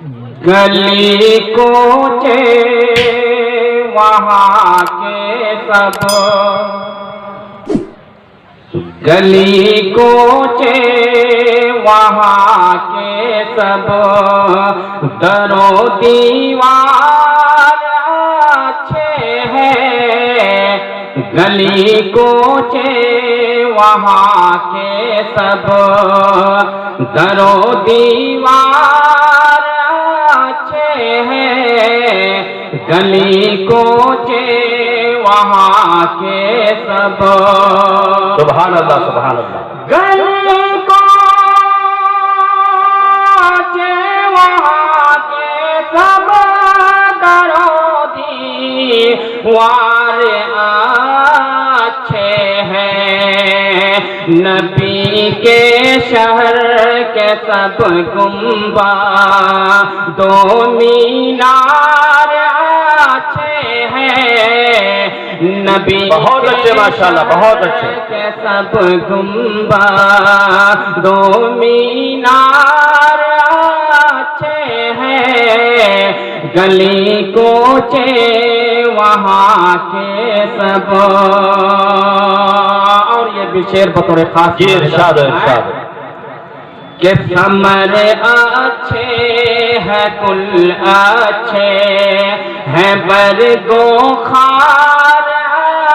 گلی کوچے وہاں کے سب، گلی کوچے وہاں کے سب، در و دیوار اچھے ہیں، گلی کوچے وہاں کے سب، در و دیوار اچھے ہیں، گلی کوچے وہاں کے سب۔ سبحان اللہ سبحان اللہ۔ گلی کوچے وہاں کے سب، در و دیوار اچھے ہیں، نبی کے شہر کے سب گنبد و مینار اچھے ہیں، نبی بہت اچھے ماشاءاللہ بہت اچھے کے سب گنبد و مینار اچھے ہیں، گلی کوچے وہاں کے سب۔ اور یہ بھی شعر بطور خاص جی ارشاد ارشاد۔ کہ ثمر اچھے ہیں، گل اچھے ہیں، برگ و خار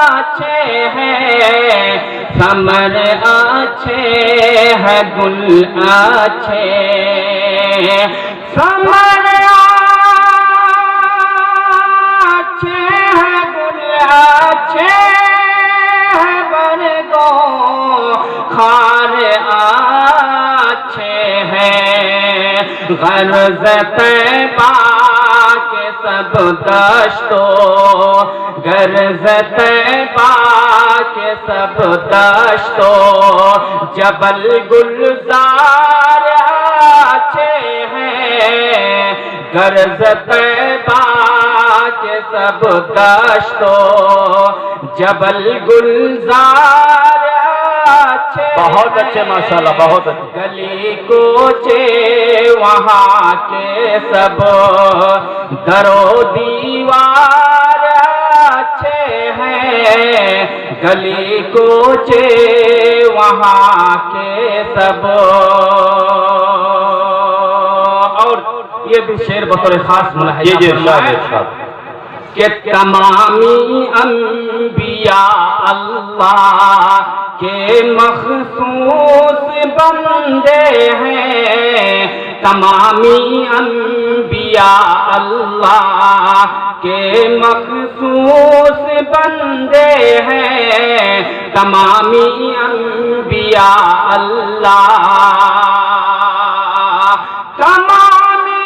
اچھے ہیں، ثمر اچھے ہیں، گل اچھے، ثمر اچھے ہیں، گل اچھے ہیں، برگ و خار اچھے ہیں، غرض طیبہ کے سب دشتو، غرض طیبہ کے سب دشتو، جبل گلزار اچھے ہیں، غرض طیبہ کے سب دشتو، جبل گلزار اچھے، بہت اچھے ماشاءاللہ بہت اچھے۔ گلی کوچے وہاں کے سب، در و دیوار اچھے ہیں، گلی کوچے وہاں کے سب۔ اور یہ بھی شعر بطور خاص ملاحظہ جی جی ارشاد ارشاد۔ کہ تمامی انبیاء اللہ کے مخصوص بندے ہیں، تمامی انبیاء اللہ کے مخصوص بندے ہیں، تمامی انبیاء اللہ، تمامی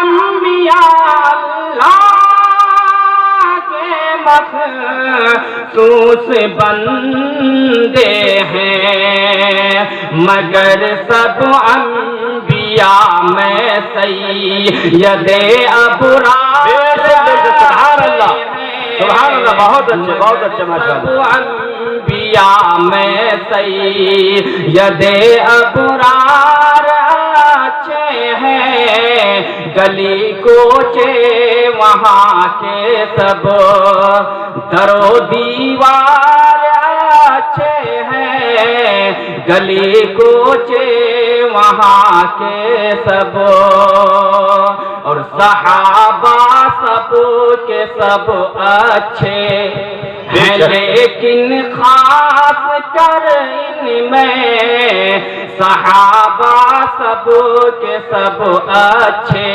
انبیاء مخصوص بندے ہیں، مگر سب انبیاء میں سید ابرار، سبحان اللہ سبحان اللہ بہت اچھے ماشاءاللہ۔ انبیاء میں سید ابرار اچھے ہیں، گلی کوچے وہاں کے سب، در و دیوار اچھے ہیں، گلی کوچے وہاں کے سب۔ اور صحابہ سب کے سب اچھے ہیں، لیکن خاص کر ان میں صحابہ سب کے سب اچھے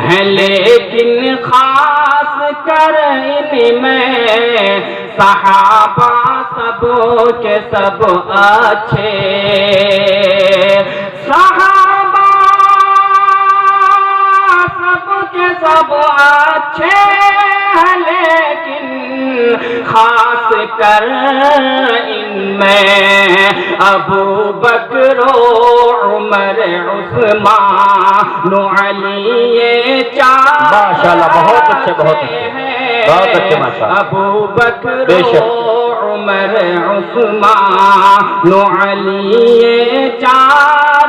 ہیں، لیکن خاص کر ان میں صحابہ سب کے سب اچھے، صحابہ سب کے سب اچھے ہیں، لیکن خاص کر ان میں ابو بکر و عمر عثمان و علی، یہ چار ماشاءاللہ بہت اچھے بہت اچھے ماشاءاللہ۔ ابو بکر بے شک و عمر عثمان و علی، یہ چار